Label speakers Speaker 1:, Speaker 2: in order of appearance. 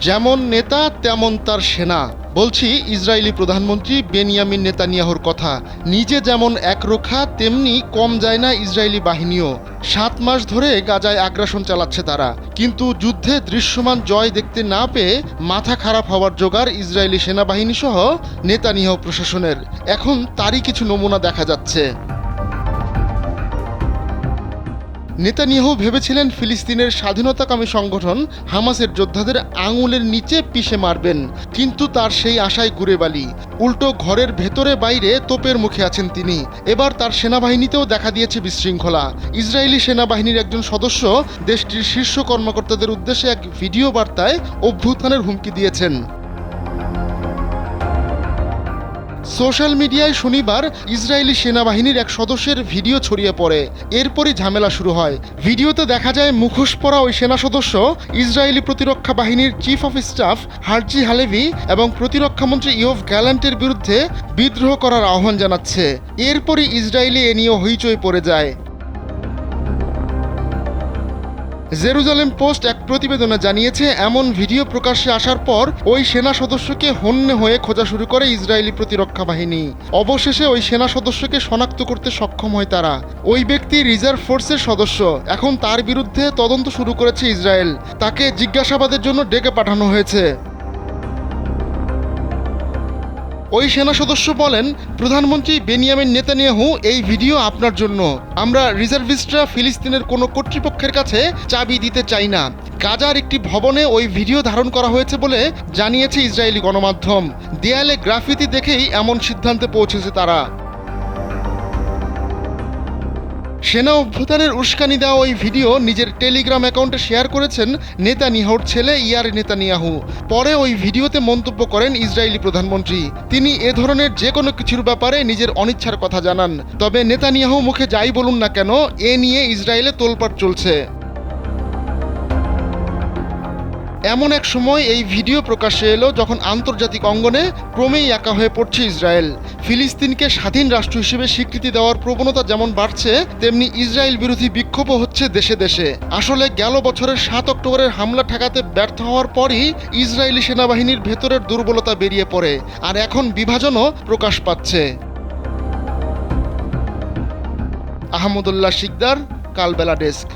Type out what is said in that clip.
Speaker 1: যেমন নেতা তেমন তার সেনা, বলছি ইসরায়েলি প্রধানমন্ত্রী বেনিয়ামিন নেতানিয়াহুর কথা। নিজে যেমন একরোখা, তেমনি কম যায় না ইসরায়েলি বাহিনীও। 7 মাস ধরে গাজায় আগ্রাসন চালাচ্ছে তারা, কিন্তু যুদ্ধে দৃশ্যমান জয় দেখতে না পেয়ে মাথা খারাপ হওয়ার জোগাড় ইসরায়েলি সেনাবাহিনী সহ নেতানিয়াহু প্রশাসনের। এখন তারই কিছু নমুনা দেখা যাচ্ছে। নেতানিয়াহু ভেবেছিলেন ফিলিস্তিনের স্বাধীনতাকামী সংগঠন হামাসের যোদ্ধাদের আঙুলের নিচে পিষে মারবেন, কিন্তু তার সেই আশায় গুড়ে বালি। উল্টো ঘরের ভেতরে বাইরে তোপের মুখে আছেন তিনি। এবার তার সেনাবাহিনীতেও দেখা দিয়েছে বিশৃঙ্খলা। ইসরায়েলি সেনাবাহিনীর একজন সদস্য দেশটির শীর্ষ কর্মকর্তাদের উদ্দেশ্যে এক ভিডিও বার্তায় অভ্যুত্থানের হুমকি দিয়েছেন। সোশ্যাল মিডিয়ায় শনিবার ইসরায়েলি সেনাবাহিনীর এক সদস্যের ভিডিও ছড়িয়ে পড়ে। এরপরই ঝামেলা শুরু হয়। ভিডিওতে দেখা যায় মুখোশ পরা ওই সেনা সদস্য ইসরায়েলি প্রতিরক্ষা বাহিনীর chief of staff Herzi Halevi এবং প্রতিরক্ষামন্ত্রী ইয়োভ গ্যালান্টের বিরুদ্ধে বিদ্রোহ করার আহ্বান জানাচ্ছে। এরপরই ইসরায়েলি এ নিয়ে হইচই পড়ে যায়। জেরুজালেম পোস্ট এক প্রতিবেদনে জানিয়েছে, এমন ভিডিও প্রকাশ্যে আসার পর ওই সেনা সদস্যকে হন্যে হয়ে খোঁজা শুরু করে ইসরায়েলি প্রতিরক্ষা বাহিনী। অবশেষে ওই সেনা সদস্যকে শনাক্ত করতে সক্ষম হয় তারা। ওই ব্যক্তি রিজার্ভ ফোর্সের সদস্য। এখন তার বিরুদ্ধে তদন্ত শুরু করেছে ইসরায়েল। তাকে জিজ্ঞাসাবাদের জন্য ডেকে পাঠানো হয়েছে। ওই সেনা সদস্য বলেন, প্রধানমন্ত্রী বেনিয়ামিন নেতানিয়াহু, এই ভিডিও আপনার জন্য। আমরা রিজার্ভিস্টরা ফিলিস্তিনের কোনো কর্তৃপক্ষের কাছে চাবি দিতে চাই না। গাজার একটি ভবনে ওই ভিডিও ধারণ করা হয়েছে বলে জানিয়েছে ইসরায়েলি গণমাধ্যম। দেয়ালে গ্রাফিতি দেখেই এমন সিদ্ধান্তে পৌঁছেছে তারা। সেনা অভ্যুত্থানের উস্কানি দেওয়া ওই ভিডিও নিজের টেলিগ্রাম অ্যাকাউন্টে শেয়ার করেছেন নেতানিয়াহুর ছেলে ইয়ার নেতানিয়াহু। পরে ওই ভিডিওতে মন্তব্য করেন ইসরায়েলি প্রধানমন্ত্রী। তিনি এ ধরনের যে কোনো কিছুর ব্যাপারে নিজের অনিচ্ছার কথা জানান। তবে নেতানিয়াহু মুখে যাই বলুন না কেন, এ নিয়ে ইসরায়েলে তোলপাড় চলছে। এমন এক সময় এই ভিডিও প্রকাশ্যে এলো যখন আন্তর্জাতিক অঙ্গনে ক্রমেই একা হয়ে পড়ছে ইসরায়েল। ফিলিস্তিনকে স্বাধীন রাষ্ট্র হিসেবে স্বীকৃতি দেওয়ার প্রবণতা যেমন বাড়ছে, তেমনি ইসরায়েল বিরোধী বিক্ষোভও হচ্ছে দেশে দেশে। আসলে গেল বছরের 7 অক্টোবরের হামলা ঠেকাতে ব্যর্থ হওয়ার পরই ইসরায়েলি সেনাবাহিনীর ভেতরের দুর্বলতা বেরিয়ে পড়ে, আর এখন বিভাজনও প্রকাশ পাচ্ছে। আহমদুল্লাহ শিকদার, কালবেলা ডেস্ক।